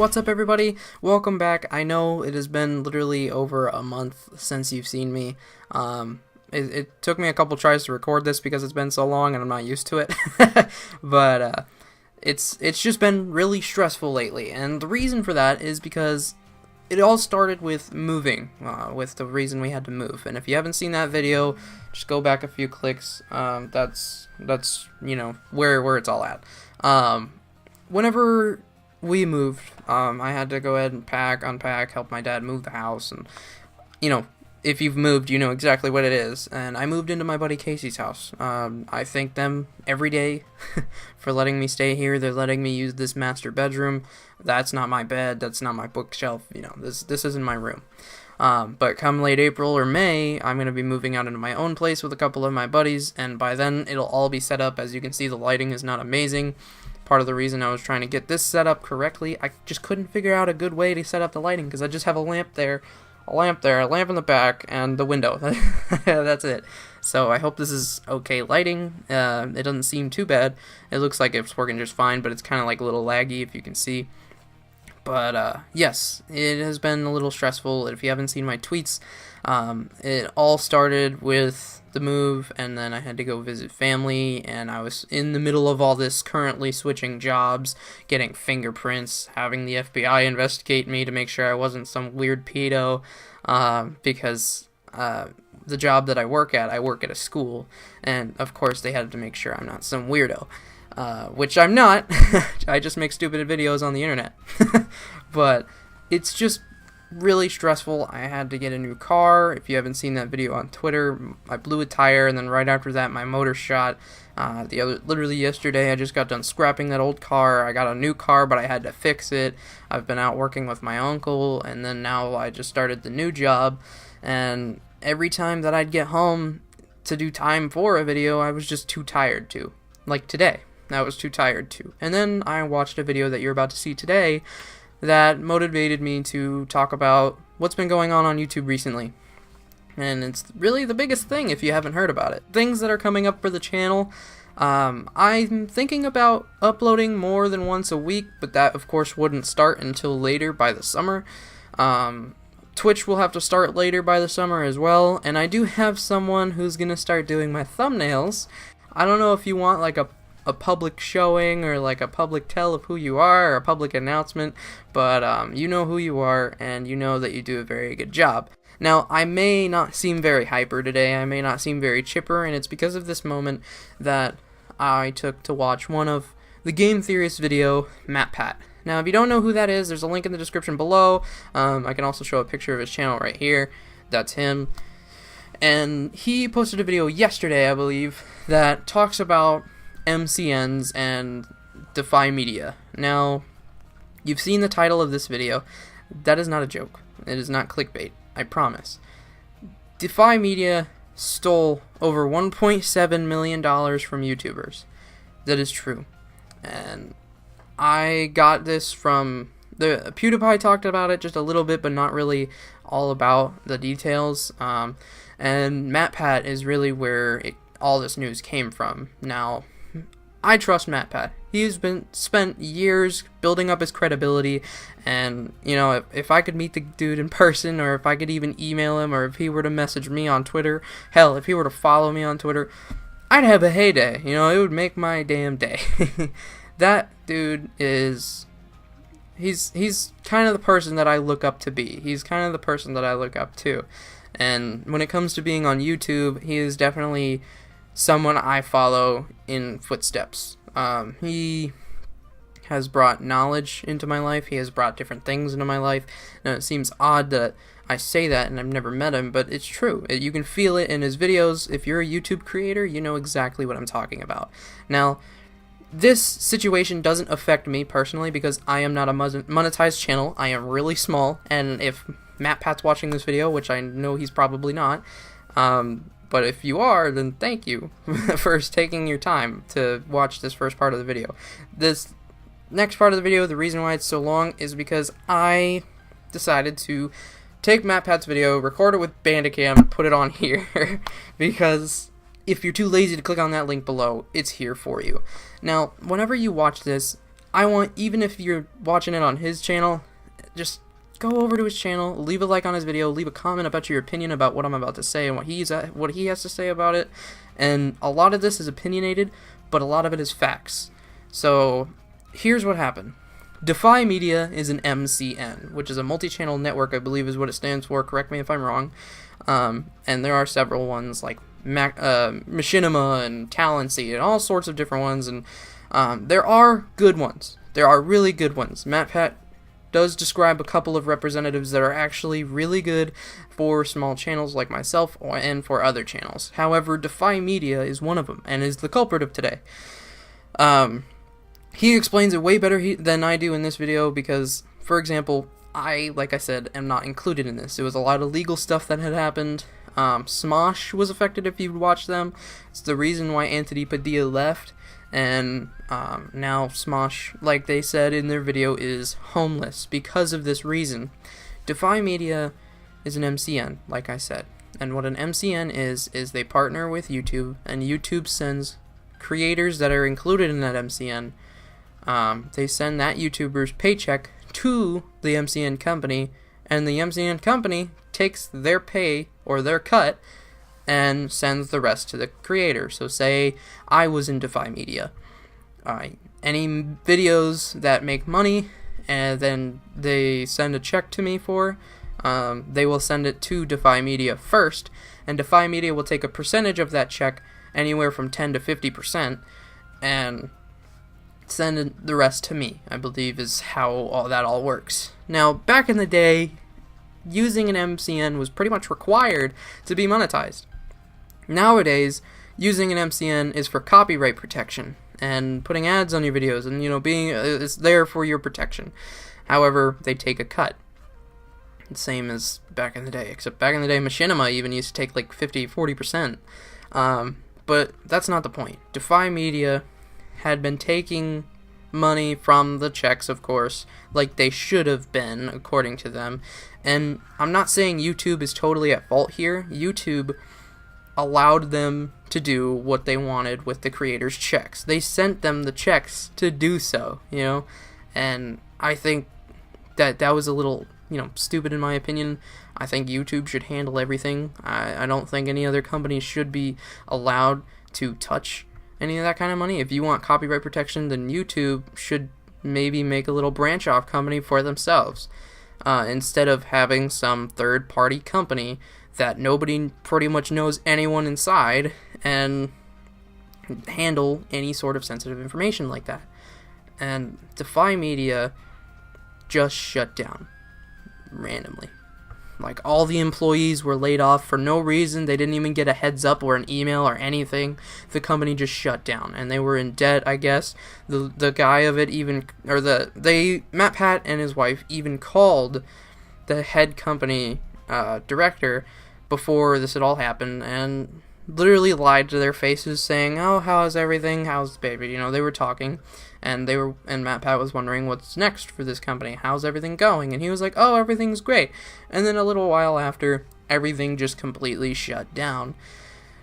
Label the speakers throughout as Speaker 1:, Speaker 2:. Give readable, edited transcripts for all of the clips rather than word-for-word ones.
Speaker 1: What's up, everybody? Welcome back. I know it has been literally over a month since you've seen me. It took me a couple tries to record this because it's been so long and I'm not used to it. But it's just been really stressful lately, and the reason for that is because it all started with moving, with the reason we had to move. And if you haven't seen that video, just go back a few clicks. That's you know where it's all at. Whenever we moved, I had to go ahead and unpack, help my dad move the house, and if you've moved, you know exactly what it is. And I moved into my buddy Casey's house. I thank them every day for letting me stay here. They're letting me use this master bedroom. That's not my bed. That's not my bookshelf. This isn't my room. But come late April or May, I'm going to be moving out into my own place with a couple of my buddies, and by then it'll all be set up. As you can see, the lighting is not amazing. Part of the reason I was trying to get this set up correctly, I just couldn't figure out a good way to set up the lighting, because I just have a lamp there, a lamp in the back, and the window. That's it. So I hope this is okay lighting. It doesn't seem too bad. It looks like it's working just fine, but it's kind of like a little laggy, if you can see. But yes, it has been a little stressful. If you haven't seen my tweets, it all started with the move, and then I had to go visit family, and I was in the middle of all this, currently switching jobs, getting fingerprints, having the FBI investigate me to make sure I wasn't some weird pedo, because the job that I work at a school, and of course they had to make sure I'm not some weirdo. Which I'm not. I just make stupid videos on the internet. But it's just really stressful. I had to get a new car. If you haven't seen that video on Twitter, I blew a tire, and then right after that my motor shot. Literally yesterday I just got done scrapping that old car. I got a new car, but I had to fix it. I've been out working with my uncle, and then now I just started the new job, and every time that I'd get home to do time for a video, I was just too tired to. Like today, I was too tired to. And then I watched a video that you're about to see today that motivated me to talk about what's been going on YouTube recently. And it's really the biggest thing if you haven't heard about it. Things that are coming up for the channel. I'm thinking about uploading more than once a week, but that of course wouldn't start until later by the summer. Twitch will have to start later by the summer as well, and I do have someone who's gonna start doing my thumbnails. I don't know if you want like a public showing or like a public tell of who you are, or a public announcement, but you know who you are, and you know that you do a very good job. Now, I may not seem very hyper today, I may not seem very chipper, and it's because of this moment that I took to watch one of the Game Theorists video, MatPat. Now, if you don't know who that is, there's a link in the description below. I can also show a picture of his channel right here. That's him. And he posted a video yesterday, I believe, that talks about MCNs and Defy Media. Now, you've seen the title of this video. That is not a joke. It is not clickbait, I promise. Defy Media stole over $1.7 million from YouTubers. That is true. And I got this from the PewDiePie talked about it just a little bit, but not really all about the details. And MatPat is really where all this news came from. Now, I trust MatPat. He's spent years building up his credibility, and if I could meet the dude in person, or if I could even email him, or if he were to message me on Twitter, hell, if he were to follow me on Twitter, I'd have a heyday. It would make my damn day. That dude is... He's kind of the person that I look up to be. He's kind of the person that I look up to. And when it comes to being on YouTube, he is definitely someone I follow in footsteps. He has brought knowledge into my life. He has brought different things into my life. Now, it seems odd that I say that and I've never met him, but it's true. You can feel it in his videos. If you're a YouTube creator, you know exactly what I'm talking about. Now, this situation doesn't affect me personally because I am not a monetized channel. I am really small, and if MatPat's watching this video, which I know he's probably not, but if you are, then thank you for taking your time to watch this first part of the video. This next part of the video, the reason why it's so long is because I decided to take MatPat's video, record it with Bandicam, and put it on here because if you're too lazy to click on that link below, it's here for you. Now, whenever you watch this, I want, even if you're watching it on his channel, just go over to his channel, leave a like on his video, leave a comment about your opinion about what I'm about to say and what he has to say about it. And a lot of this is opinionated, but a lot of it is facts. So here's what happened. Defy Media is an MCN, which is a multi-channel network, I believe is what it stands for. Correct me if I'm wrong. And there are several ones like Machinima and Talency and all sorts of different ones. And there are good ones. There are really good ones. MatPat does describe a couple of representatives that are actually really good for small channels like myself and for other channels. However, Defy Media is one of them and is the culprit of today. He explains it way better than I do in this video because, for example, like I said, am not included in this. It was a lot of legal stuff that had happened. Smosh was affected if you've watched them. It's the reason why Anthony Padilla left. And now Smosh, like they said in their video, is homeless because of this reason. Defy Media is an MCN, like I said. And what an MCN is they partner with YouTube, and YouTube sends creators that are included in that MCN, they send that YouTuber's paycheck to the MCN company, and the MCN company takes their pay or their cut and sends the rest to the creator. So say I was in Defy Media. Any videos that make money and then they send a check to me for, they will send it to Defy Media first, and Defy Media will take a percentage of that check, anywhere from 10 to 50%, and send the rest to me, I believe is how that all works. Now, back in the day, using an MCN was pretty much required to be monetized. Nowadays, using an MCN is for copyright protection and putting ads on your videos, and it's there for your protection. However, they take a cut. Same as back in the day, except back in the day Machinima even used to take like 50-40%. But that's not the point. Defy Media had been taking money from the checks, of course, like they should have been, according to them. And I'm not saying YouTube is totally at fault here. YouTube allowed them to do what they wanted with the creators' checks. They sent them the checks to do so, and I think that was a little, stupid in my opinion. I think YouTube should handle everything. I don't think any other company should be allowed to touch any of that kind of money. If you want copyright protection, then YouTube should maybe make a little branch off company for themselves, instead of having some third-party company that nobody pretty much knows anyone inside and handle any sort of sensitive information like that. And Defy Media just shut down randomly. Like, all the employees were laid off for no reason. They didn't even get a heads up or an email or anything. The company just shut down, and they were in debt, I guess. The guy of it even, MatPat and his wife even called the head company director before this had all happened, and literally lied to their faces, saying, "Oh, how's everything? How's the baby?" They were talking, and MatPat was wondering what's next for this company. How's everything going? And he was like, "Oh, everything's great." And then a little while after, everything just completely shut down.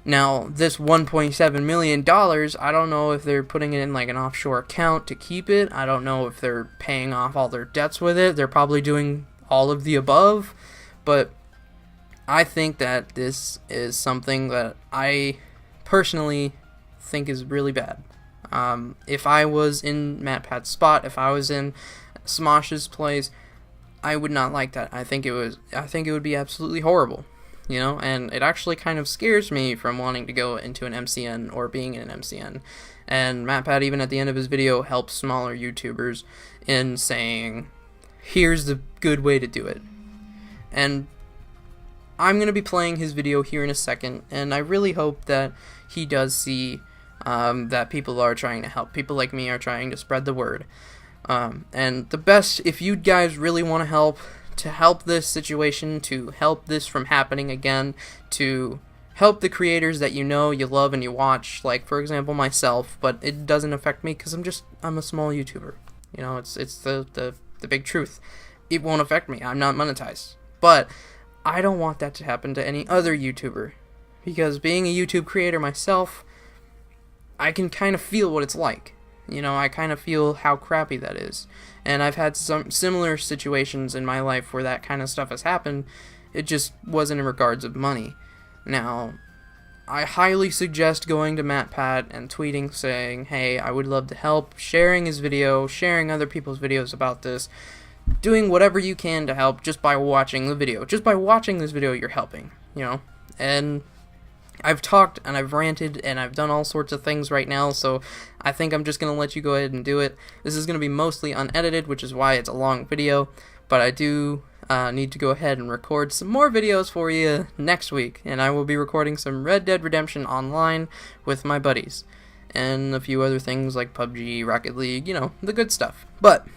Speaker 1: Now, this $1.7 million, I don't know if they're putting it in like an offshore account to keep it. I don't know if they're paying off all their debts with it. They're probably doing all of the above. But I think that this is something that I personally think is really bad. If I was in MatPat's spot, if I was in Smosh's place, I would not like that. I think it would be absolutely horrible, and it actually kind of scares me from wanting to go into an MCN or being in an MCN. And MatPat, even at the end of his video, helps smaller YouTubers in saying, here's the good way to do it. And I'm going to be playing his video here in a second, and I really hope that he does see that people are trying to help. People like me are trying to spread the word. And the best, if you guys really want to help this situation, to help this from happening again, to help the creators that you love, and you watch, like, for example, myself, but it doesn't affect me because I'm a small YouTuber. It's the big truth. It won't affect me. I'm not monetized. But I don't want that to happen to any other YouTuber, because being a YouTube creator myself, I can kind of feel what it's like. You know, I kind of feel how crappy that is. And I've had some similar situations in my life where that kind of stuff has happened. It just wasn't in regards of money. Now, I highly suggest going to MatPat and tweeting saying, hey, I would love to help, sharing his video, sharing other people's videos about this, doing whatever you can to help just by watching the video. Just by watching this video, you're helping, you know? And I've talked and I've ranted and I've done all sorts of things right now, so I think I'm just going to let you go ahead and do it. This is going to be mostly unedited, which is why it's a long video, but I do need to go ahead and record some more videos for you next week, and I will be recording some Red Dead Redemption Online with my buddies, and a few other things like PUBG, Rocket League, you know, the good stuff. But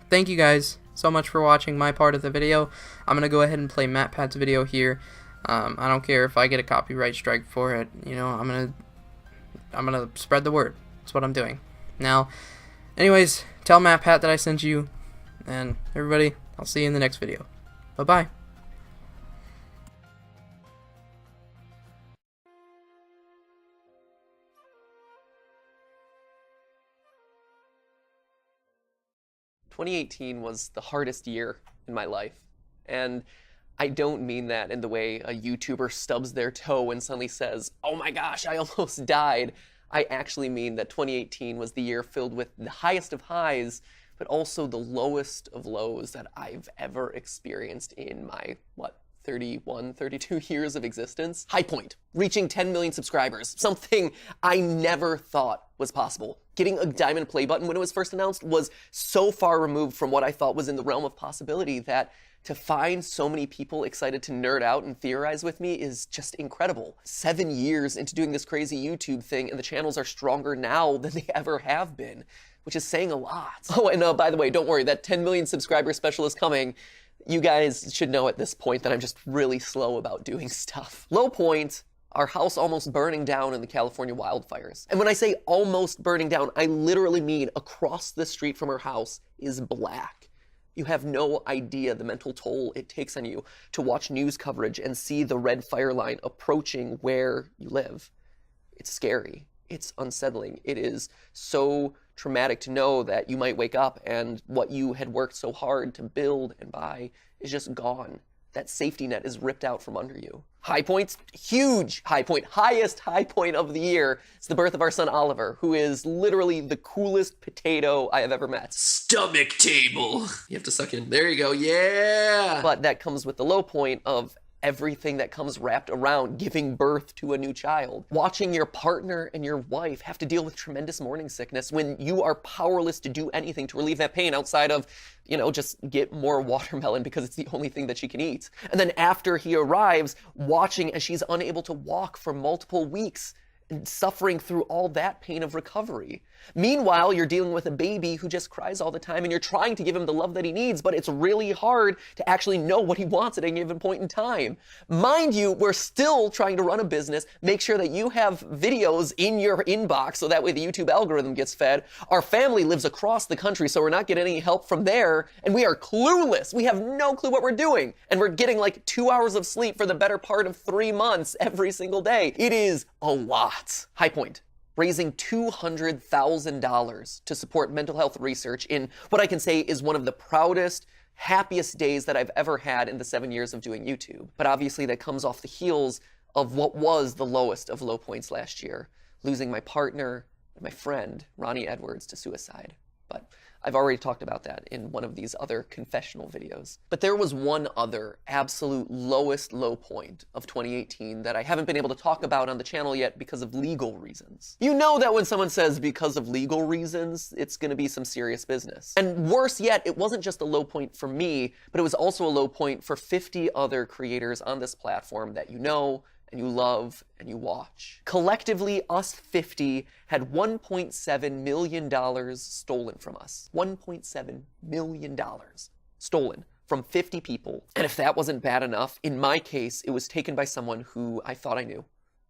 Speaker 1: thank you guys so much for watching my part of the video. I'm going to go ahead and play MatPat's video here. I don't care if I get a copyright strike for it, you know, I'm gonna spread the word. That's what I'm doing. Now, anyways, tell MatPat that I sent you, and everybody, I'll see you in the next video. Bye-bye.
Speaker 2: "2018 was the hardest year in my life, and I don't mean that in the way a YouTuber stubs their toe and suddenly says, oh my gosh, I almost died. I actually mean that 2018 was the year filled with the highest of highs, but also the lowest of lows that I've ever experienced in my, 31, 32 years of existence. High point, reaching 10 million subscribers, something I never thought was possible. Getting a diamond play button when it was first announced was so far removed from what I thought was in the realm of possibility that to find so many people excited to nerd out and theorize with me is just incredible. 7 years into doing this crazy YouTube thing, and the channels are stronger now than they ever have been, which is saying a lot. Oh, and by the way, don't worry, that 10 million subscriber special is coming. You guys should know at this point that I'm just really slow about doing stuff. Low point, our house almost burning down in the California wildfires. And when I say almost burning down, I literally mean across the street from our house is black. You have no idea the mental toll it takes on you to watch news coverage and see the red fire line approaching where you live. It's scary. It's unsettling. It is so traumatic to know that you might wake up and what you had worked so hard to build and buy is just gone. That safety net is ripped out from under you. High points, huge high point, highest high point of the year. It's the birth of our son Oliver, who is literally the coolest potato I have ever met.
Speaker 3: Stomach table. You have to suck in. There you go. Yeah.
Speaker 2: But that comes with the low point of everything that comes wrapped around giving birth to a new child. Watching your partner and your wife have to deal with tremendous morning sickness when you are powerless to do anything to relieve that pain outside of, you know, just get more watermelon because it's the only thing that she can eat. And then after he arrives, watching as she's unable to walk for multiple weeks and suffering through all that pain of recovery. Meanwhile, you're dealing with a baby who just cries all the time and you're trying to give him the love that he needs, but it's really hard to actually know what he wants at any given point in time. Mind you, we're still trying to run a business, make sure that you have videos in your inbox so that way the YouTube algorithm gets fed. Our family lives across the country, so we're not getting any help from there, and we are clueless. We have no clue what we're doing, and we're getting like 2 hours of sleep for the better part of 3 months every single day. It is a lot. High point. Raising $200,000 to support mental health research in what I can say is one of the proudest, happiest days that I've ever had in the 7 years of doing YouTube. But obviously that comes off the heels of what was the lowest of low points last year, losing my partner and my friend, Ronnie Edwards, to suicide. But I've already talked about that in one of these other confessional videos. But there was one other absolute lowest low point of 2018 that I haven't been able to talk about on the channel yet because of legal reasons. You know that when someone says because of legal reasons, it's gonna be some serious business. And worse yet, it wasn't just a low point for me, but it was also a low point for 50 other creators on this platform that you know, and you love, and you watch. Collectively, us 50 had $1.7 million stolen from us. $1.7 million stolen from 50 people. And if that wasn't bad enough, in my case, it was taken by someone who I thought I knew.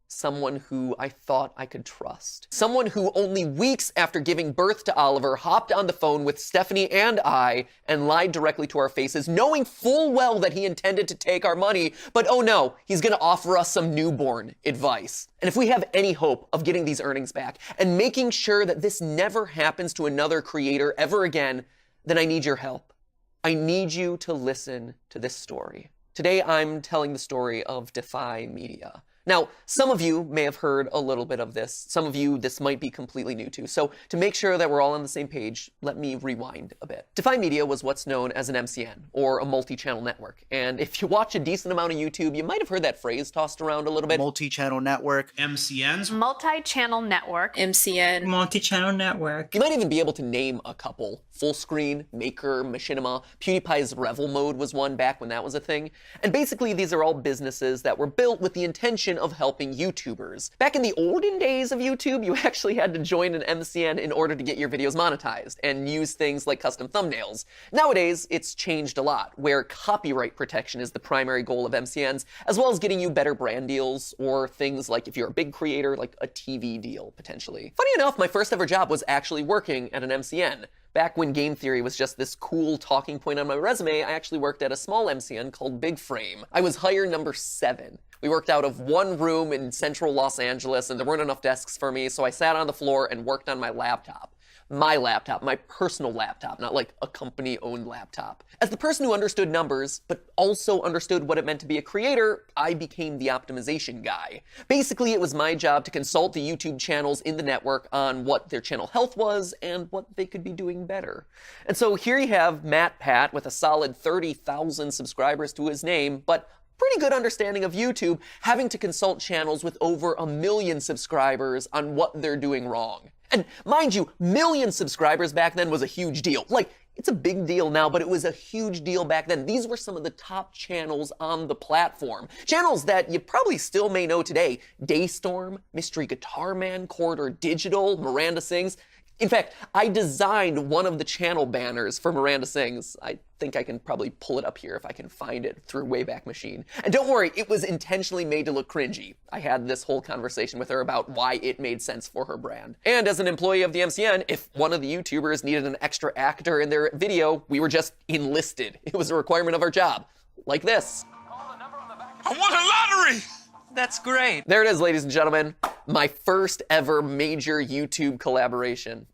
Speaker 2: someone who I thought I could trust. Someone who only weeks after giving birth to Oliver hopped on the phone with Stephanie and I and lied directly to our faces, knowing full well that he intended to take our money, but oh no, he's gonna offer us some newborn advice. And if we have any hope of getting these earnings back and making sure that this never happens to another creator ever again, then I need your help. I need you to listen to this story. Today I'm telling the story of Defy Media. Now, some of you may have heard a little bit of this. Some of you, this might be completely new to. So to make sure that we're all on the same page, let me rewind a bit. Defy Media was what's known as an MCN, or a multi-channel network. And if you watch a decent amount of YouTube, you might have heard that phrase tossed around a little bit.
Speaker 4: Multi-channel network.
Speaker 5: MCNs.
Speaker 6: Multi-channel network.
Speaker 7: MCN.
Speaker 5: Multi-channel network.
Speaker 2: You might even be able to name a couple. Full Screen, Maker, Machinima, PewDiePie's Revel mode was one back when that was a thing. And basically these are all businesses that were built with the intention of helping YouTubers. Back in the olden days of YouTube, you actually had to join an MCN in order to get your videos monetized and use things like custom thumbnails. Nowadays, it's changed a lot, where copyright protection is the primary goal of MCNs, as well as getting you better brand deals or things like, if you're a big creator, like a TV deal, potentially. Funny enough, my first ever job was actually working at an MCN. Back when game theory was just this cool talking point on my resume, I actually worked at a small MCN called Big Frame. I was hire number 7. We worked out of one room in central Los Angeles, and there weren't enough desks for me, so I sat on the floor and worked on my laptop. My laptop, my personal laptop, not like a company-owned laptop. As the person who understood numbers, but also understood what it meant to be a creator, I became the optimization guy. Basically, it was my job to consult the YouTube channels in the network on what their channel health was and what they could be doing better. And so here you have MatPat with a solid 30,000 subscribers to his name, but pretty good understanding of YouTube, having to consult channels with over 1 million subscribers on what they're doing wrong. And mind you, 1 million subscribers back then was a huge deal. Like, it's a big deal now, but it was a huge deal back then. These were some of the top channels on the platform. Channels that you probably still may know today. Daystorm, Mystery Guitar Man, Corridor Digital, Miranda Sings. In fact, I designed one of the channel banners for Miranda Sings. I think I can probably pull it up here if I can find it through Wayback Machine. And don't worry, it was intentionally made to look cringy. I had this whole conversation with her about why it made sense for her brand. And as an employee of the MCN, if one of the YouTubers needed an extra actor in their video, we were just enlisted. It was a requirement of our job. Like this.
Speaker 5: I won a lottery!
Speaker 2: That's great. There it is, ladies and gentlemen. My first ever major YouTube collaboration.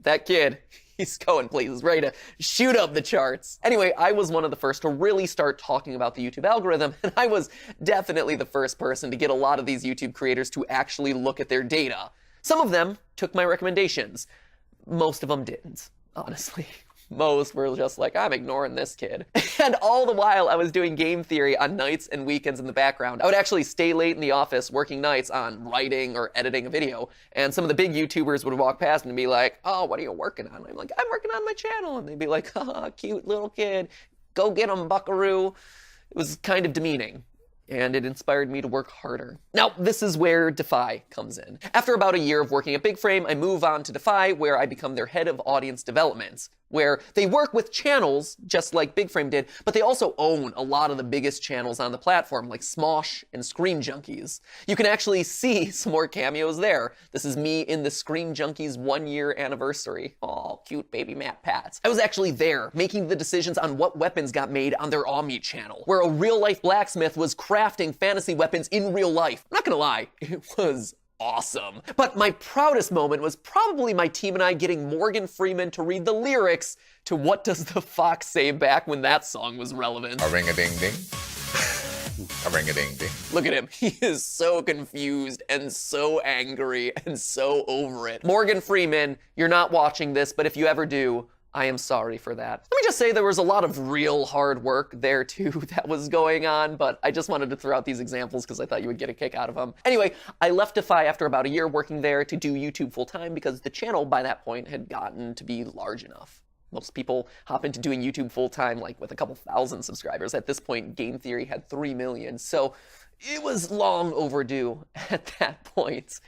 Speaker 2: That kid, he's going places, ready to shoot up the charts. Anyway, I was one of the first to really start talking about the YouTube algorithm, and I was definitely the first person to get a lot of these YouTube creators to actually look at their data. Some of them took my recommendations. Most of them didn't, honestly. Most were just like, I'm ignoring this kid. And all the while I was doing game theory on nights and weekends in the background. I would actually stay late in the office working nights on writing or editing a video. And some of the big YouTubers would walk past and be like, oh, what are you working on? I'm like, I'm working on my channel. And they'd be like, oh, cute little kid. Go get him, buckaroo. It was kind of demeaning. And it inspired me to work harder. Now, this is where Defy comes in. After about a year of working at Big Frame, I move on to Defy, where I become their head of audience development, where they work with channels, just like Big Frame did, but they also own a lot of the biggest channels on the platform, like Smosh and Screen Junkies. You can actually see some more cameos there. This is me in the Screen Junkies 1-year anniversary. Oh, cute baby MatPat. I was actually there, making the decisions on what weapons got made on their Omni channel, where a real-life blacksmith was crafting fantasy weapons in real life. I'm not gonna lie, it was awesome. But my proudest moment was probably my team and I getting Morgan Freeman to read the lyrics to What Does the Fox Say back when that song was relevant.
Speaker 8: A ring-a-ding-ding. A ring-a-ding-ding.
Speaker 2: Look at him. He is so confused and so angry and so over it. Morgan Freeman, you're not watching this, but if you ever do, I am sorry for that. Let me just say there was a lot of real hard work there too that was going on, but I just wanted to throw out these examples because I thought you would get a kick out of them. Anyway, I left Defy after about a year working there to do YouTube full time because the channel by that point had gotten to be large enough. Most people hop into doing YouTube full time like with a couple thousand subscribers. At this point, Game Theory had 3 million, so it was long overdue at that point.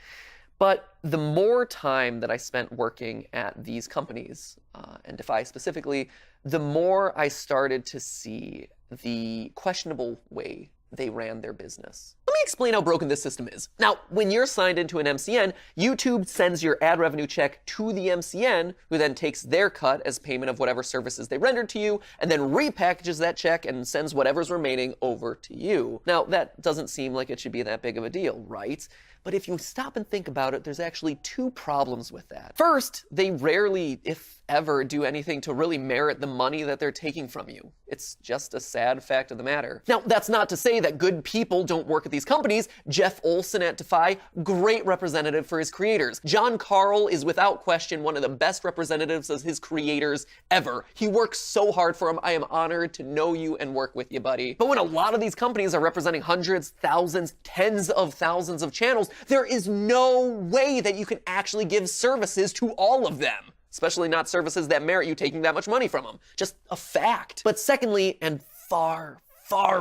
Speaker 2: But the more time that I spent working at these companies, and Defy specifically, the more I started to see the questionable way they ran their business. Let me explain how broken this system is. Now, when you're signed into an MCN, YouTube sends your ad revenue check to the MCN, who then takes their cut as payment of whatever services they rendered to you, and then repackages that check and sends whatever's remaining over to you. Now, that doesn't seem like it should be that big of a deal, right? But if you stop and think about it, there's actually two problems with that. First, they rarely, if ever, do anything to really merit the money that they're taking from you. It's just a sad fact of the matter. Now, that's not to say that good people don't work at these companies. Jeff Olson at Defy, great representative for his creators. John Carl is without question one of the best representatives of his creators ever. He works so hard for them. I am honored to know you and work with you, buddy. But when a lot of these companies are representing hundreds, thousands, tens of thousands of channels, there is no way that you can actually give services to all of them. Especially not services that merit you taking that much money from them. Just a fact. But secondly, and far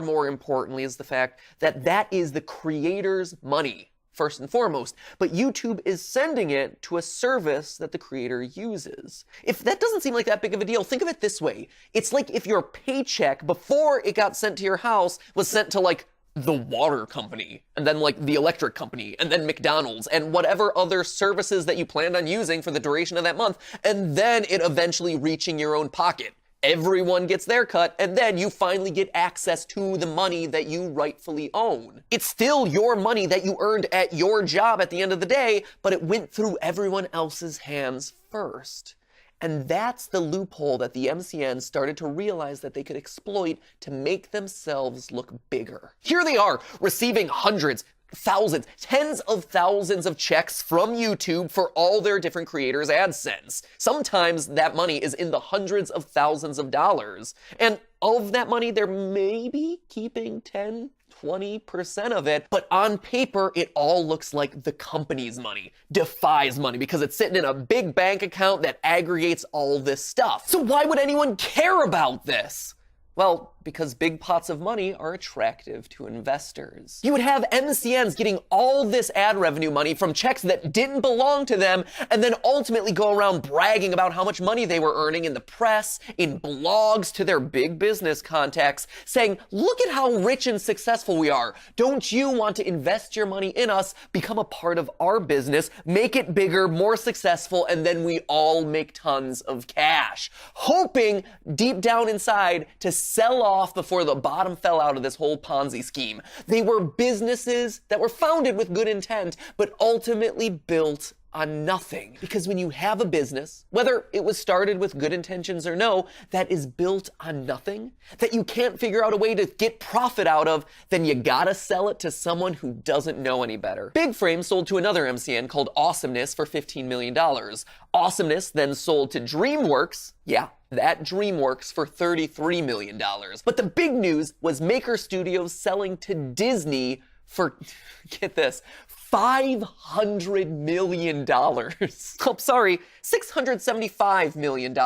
Speaker 2: more importantly, is the fact that that is the creator's money, first and foremost. But YouTube is sending it to a service that the creator uses. If that doesn't seem like that big of a deal, think of it this way. It's like if your paycheck, before it got sent to your house, was sent to like the water company, and then like the electric company, and then McDonald's, and whatever other services that you planned on using for the duration of that month, and then it eventually reaching your own pocket. Everyone gets their cut, and then you finally get access to the money that you rightfully own. It's still your money that you earned at your job at the end of the day, but it went through everyone else's hands first. And that's the loophole that the MCN started to realize that they could exploit to make themselves look bigger. Here they are, receiving hundreds, thousands, tens of thousands of checks from YouTube for all their different creators' AdSense. Sometimes that money is in the hundreds of thousands of dollars. And of that money, they're maybe keeping 10-20% of it, but on paper, it all looks like the company's money, Defy's money, because it's sitting in a big bank account that aggregates all this stuff. So why would anyone care about this? Well, because big pots of money are attractive to investors. You would have MCNs getting all this ad revenue money from checks that didn't belong to them, and then ultimately go around bragging about how much money they were earning in the press, in blogs, to their big business contacts, saying, look at how rich and successful we are. Don't you want to invest your money in us, become a part of our business, make it bigger, more successful, and then we all make tons of cash. Hoping deep down inside to sell off before the bottom fell out of this whole Ponzi scheme. They were businesses that were founded with good intent, but ultimately built on nothing. Because when you have a business, whether it was started with good intentions or no, that is built on nothing, that you can't figure out a way to get profit out of, then you gotta sell it to someone who doesn't know any better. Big Frame sold to another MCN called Awesomeness for $15 million. Awesomeness then sold to DreamWorks, yeah, that DreamWorks, for $33 million. But the big news was Maker Studios selling to Disney for, get this, $500 million. Oh, sorry, $675 million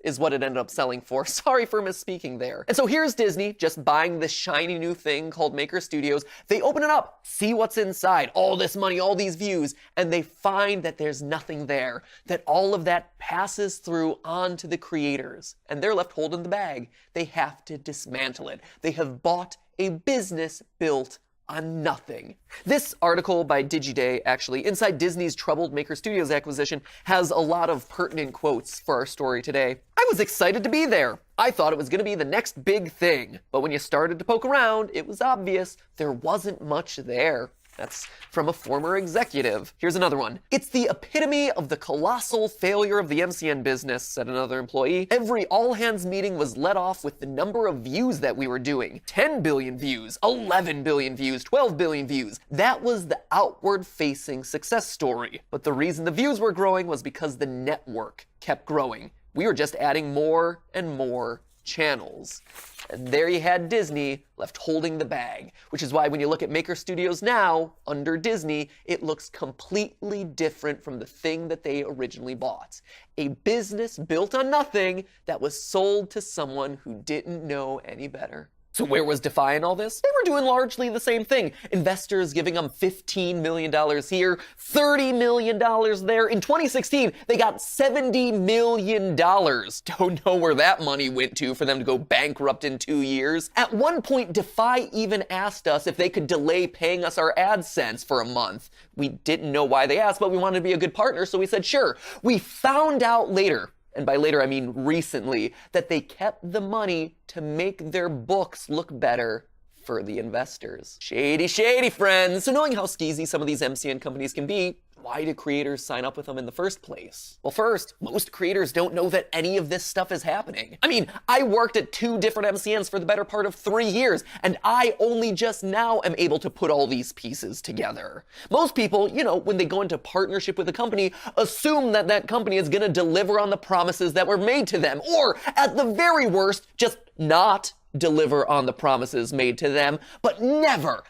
Speaker 2: is what it ended up selling for. Sorry for misspeaking there. And so here's Disney just buying this shiny new thing called Maker Studios. They open it up, see what's inside, all this money, all these views, and they find that there's nothing there, that all of that passes through onto the creators, and they're left holding the bag. They have to dismantle it. They have bought a business built on nothing. This article by DigiDay, actually, inside Disney's troubled Maker Studios acquisition, has a lot of pertinent quotes for our story today. I was excited to be there. I thought it was going to be the next big thing. But when you started to poke around, it was obvious there wasn't much there. That's from a former executive. Here's another one. It's the epitome of the colossal failure of the MCN business, said another employee. Every all-hands meeting was let off with the number of views that we were doing. 10 billion views, 11 billion views, 12 billion views. That was the outward-facing success story. But the reason the views were growing was because the network kept growing. We were just adding more and more channels. And there you had Disney left holding the bag, which is why when you look at Maker Studios now, under Disney, it looks completely different from the thing that they originally bought. A business built on nothing that was sold to someone who didn't know any better. So where was Defy in all this? They were doing largely the same thing. Investors giving them $15 million here, $30 million there. In 2016, they got $70 million. Don't know where that money went to for them to go bankrupt in 2 years. At one point, Defy even asked us if they could delay paying us our AdSense for a month. We didn't know why they asked, but we wanted to be a good partner, so we said sure. We found out later, and by later I mean recently, that they kept the money to make their books look better for the investors. Shady, shady, friends. So knowing how skeezy some of these MCN companies can be, why do creators sign up with them in the first place? Well, first, most creators don't know that any of this stuff is happening. I mean, I worked at 2 different MCNs for the better part of 3 years, and I only just now am able to put all these pieces together. Most people, you know, when they go into partnership with a company, assume that that company is gonna deliver on the promises that were made to them, or at the very worst, just not deliver on the promises made to them, but never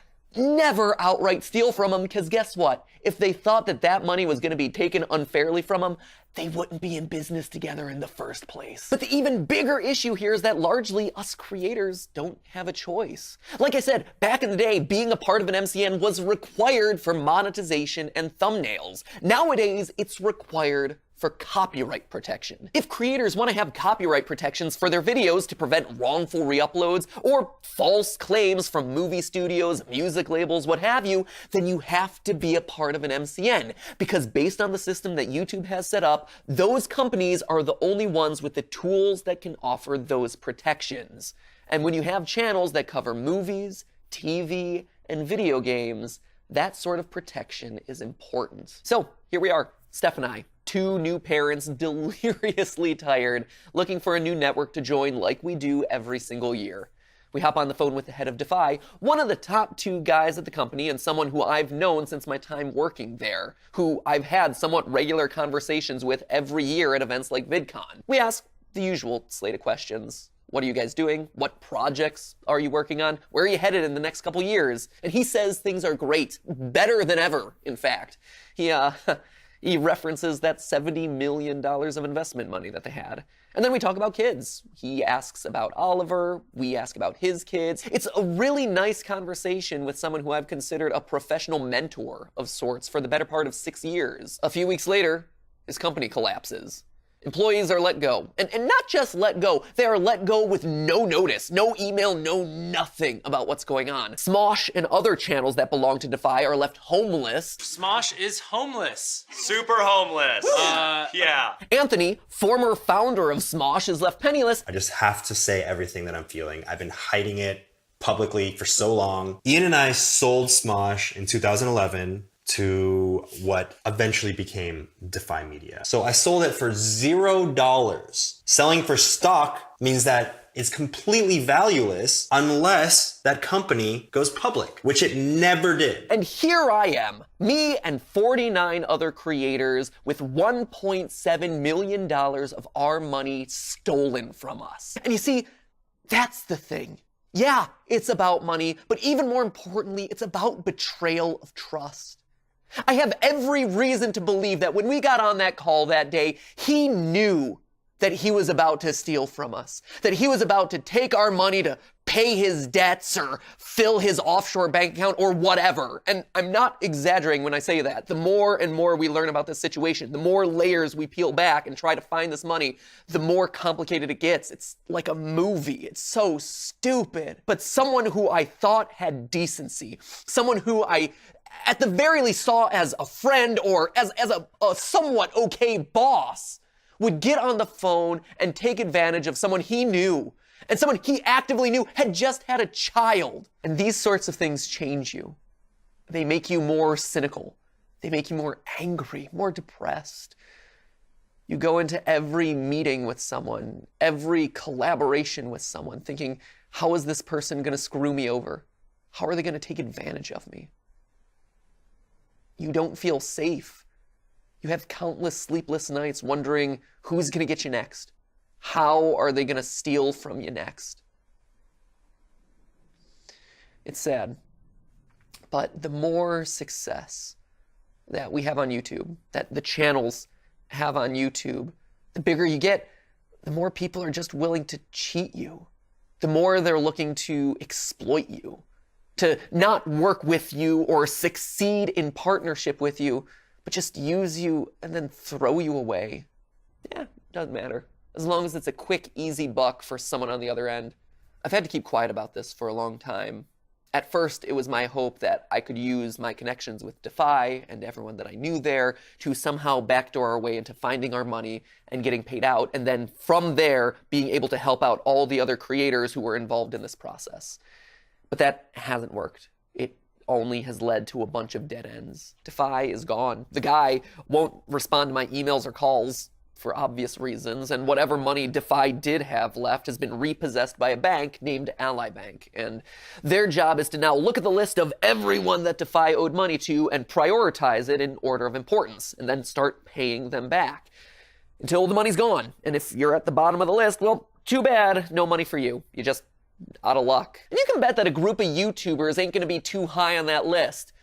Speaker 2: outright steal from them, because guess what? If they thought that that money was going to be taken unfairly from them, they wouldn't be in business together in the first place. But the even bigger issue here is that largely us creators don't have a choice. Like I said, back in the day, being a part of an MCN was required for monetization and thumbnails. Nowadays, it's required for copyright protection. If creators want to have copyright protections for their videos to prevent wrongful re-uploads or false claims from movie studios, music labels, what have you, then you have to be a part of an MCN, because based on the system that YouTube has set up, those companies are the only ones with the tools that can offer those protections. And when you have channels that cover movies, TV, and video games, that sort of protection is important. So here we are, Steph and I, 2 new parents, deliriously tired, looking for a new network to join like we do every single year. We hop on the phone with the head of Defy, one of the top 2 guys at the company and someone who I've known since my time working there, who I've had somewhat regular conversations with every year at events like VidCon. We ask the usual slate of questions. What are you guys doing? What projects are you working on? Where are you headed in the next couple years? And he says things are great, better than ever, in fact. He references that $70 million of investment money that they had. And then we talk about kids. He asks about Oliver. We ask about his kids. It's a really nice conversation with someone who I've considered a professional mentor of sorts for the better part of 6 years. A few weeks later, his company collapses. Employees are let go. And not just let go, they are let go with no notice, no email, no nothing about what's going on. Smosh and other channels that belong to Defy are left homeless.
Speaker 4: Smosh is homeless.
Speaker 6: Super homeless. Yeah.
Speaker 2: Anthony, former founder of Smosh, is left penniless.
Speaker 7: I just have to say everything that I'm feeling. I've been hiding it publicly for so long. Ian and I sold Smosh in 2011 to what eventually became Defy Media. So I sold it for $0. Selling for stock means that it's completely valueless unless that company goes public, which it never did.
Speaker 2: And here I am, me and 49 other creators with $1.7 million of our money stolen from us. And you see, that's the thing. Yeah, it's about money, but even more importantly, it's about betrayal of trust. I have every reason to believe that when we got on that call that day, he knew that he was about to steal from us, that he was about to take our money to pay his debts or fill his offshore bank account or whatever. And I'm not exaggerating when I say that. The more and more we learn about this situation, the more layers we peel back and try to find this money, the more complicated it gets. It's like a movie. It's so stupid. But someone who I thought had decency, someone who I at the very least saw as a friend or as a somewhat okay boss, would get on the phone and take advantage of someone he knew and someone he actively knew had just had a child. And these sorts of things change you. They make you more cynical. They make you more angry, more depressed. You go into every meeting with someone, every collaboration with someone, thinking, how is this person going to screw me over? How are they going to take advantage of me? You don't feel safe. You have countless sleepless nights wondering who's going to get you next. How are they going to steal from you next? It's sad. But the more success that we have on YouTube, that the channels have on YouTube, the bigger you get, the more people are just willing to cheat you. the more they're looking to exploit you, to not work with you or succeed in partnership with you, but just use you and then throw you away. Yeah, doesn't matter. As long as it's a quick, easy buck for someone on the other end. I've had to keep quiet about this for a long time. At first, it was my hope that I could use my connections with Defy and everyone that I knew there to somehow backdoor our way into finding our money and getting paid out, and then from there, being able to help out all the other creators who were involved in this process. But that hasn't worked. It only has led to a bunch of dead ends. Defy is gone. The guy won't respond to my emails or calls for obvious reasons, and whatever money Defy did have left has been repossessed by a bank named Ally Bank, and their job is to now look at the list of everyone that Defy owed money to and prioritize it in order of importance, and then start paying them back until the money's gone. And if you're at the bottom of the list, well, too bad, no money for you. You just out of luck. And you can bet that a group of YouTubers ain't gonna be too high on that list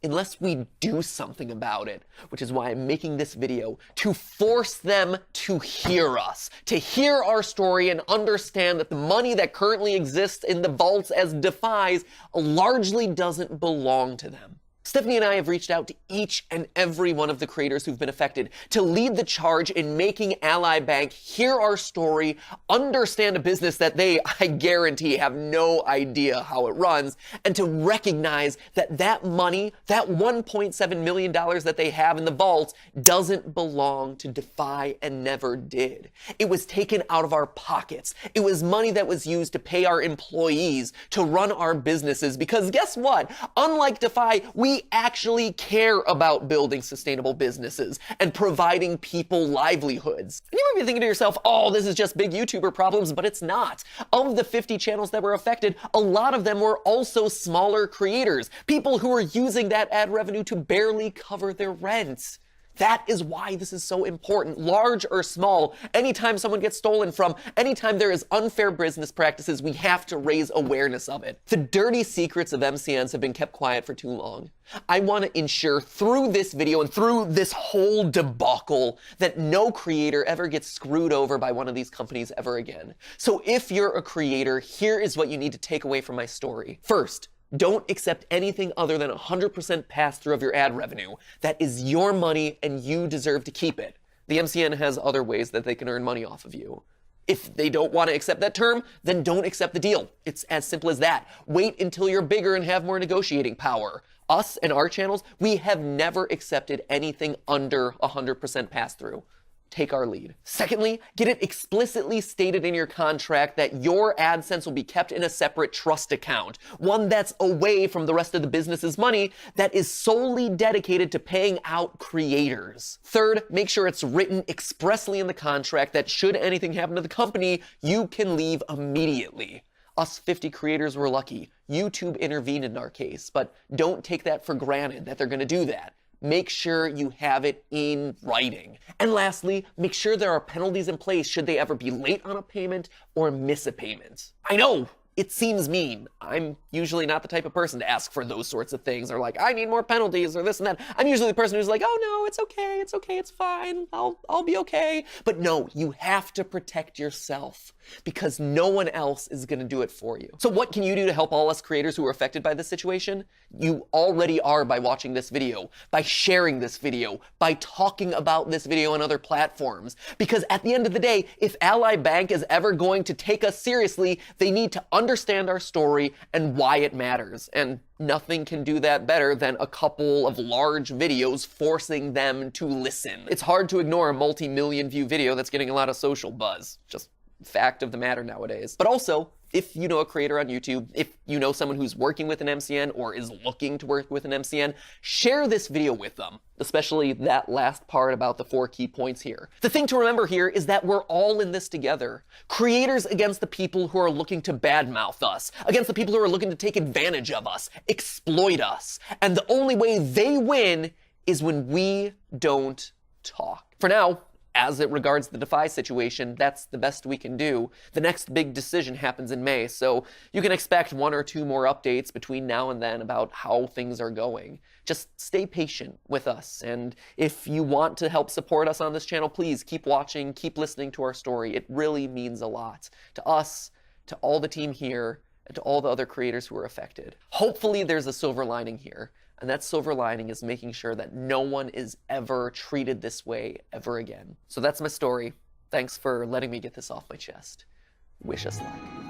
Speaker 2: unless we do something about it, which is why I'm making this video, to force them to hear us, to hear our story and understand that the money that currently exists in the vaults as Defy's largely doesn't belong to them. Stephanie and I have reached out to each and every one of the creators who've been affected to lead the charge in making Ally Bank hear our story, understand a business that they, I guarantee, have no idea how it runs, and to recognize that that money, that $1.7 million that they have in the vaults, doesn't belong to Defy and never did. It was taken out of our pockets. It was money that was used to pay our employees to run our businesses, because guess what? Unlike Defy, we actually care about building sustainable businesses and providing people livelihoods. And you might be thinking to yourself, oh, this is just big YouTuber problems, but it's not. Of the 50 channels that were affected, a lot of them were also smaller creators, people who were using that ad revenue to barely cover their rent. That is why this is so important, large or small. Anytime someone gets stolen from, anytime there is unfair business practices, we have to raise awareness of it. The dirty secrets of MCNs have been kept quiet for too long. I want to ensure through this video and through this whole debacle that no creator ever gets screwed over by one of these companies ever again. So if you're a creator, here is what you need to take away from my story. First, don't accept anything other than 100% pass-through of your ad revenue. That is your money and you deserve to keep it. The MCN has other ways that they can earn money off of you. If they don't want to accept that term, then don't accept the deal. It's as simple as that. Wait until you're bigger and have more negotiating power. Us and our channels, we have never accepted anything under 100% pass-through. Take our lead. Secondly, get it explicitly stated in your contract that your AdSense will be kept in a separate trust account, one that's away from the rest of the business's money, that is solely dedicated to paying out creators. Third, make sure it's written expressly in the contract that should anything happen to the company, you can leave immediately. Us 50 creators were lucky. YouTube intervened in our case, but don't take that for granted that they're gonna do that. Make sure you have it in writing. And lastly, make sure there are penalties in place should they ever be late on a payment or miss a payment. I know, it seems mean. I'm usually not the type of person to ask for those sorts of things, or like, I need more penalties or this and that. I'm usually the person who's like, oh no, it's okay, it's fine, I'll be okay. But no, you have to protect yourself because no one else is gonna do it for you. So what can you do to help all us creators who are affected by this situation? You already are by watching this video, by sharing this video, by talking about this video on other platforms. Because at the end of the day, if Ally Bank is ever going to take us seriously, they need to understand our story and why it matters. And nothing can do that better than a couple of large videos forcing them to listen. It's hard to ignore a multi-million view video that's getting a lot of social buzz. Just fact of the matter nowadays. But also, if you know a creator on YouTube, if you know someone who's working with an MCN or is looking to work with an MCN, share this video with them, especially that last part about the 4 key points here. The thing to remember here is that we're all in this together. Creators against the people who are looking to badmouth us, against the people who are looking to take advantage of us, exploit us. And the only way they win is when we don't talk. For now, as it regards the Defy situation, that's the best we can do. The next big decision happens in May, so you can expect 1 or 2 more updates between now and then about how things are going. Just stay patient with us, and if you want to help support us on this channel, please keep watching, keep listening to our story. It really means a lot to us, to all the team here, and to all the other creators who were affected. Hopefully there's a silver lining here, and that silver lining is making sure that no one is ever treated this way ever again. So that's my story. Thanks for letting me get this off my chest. Wish us luck.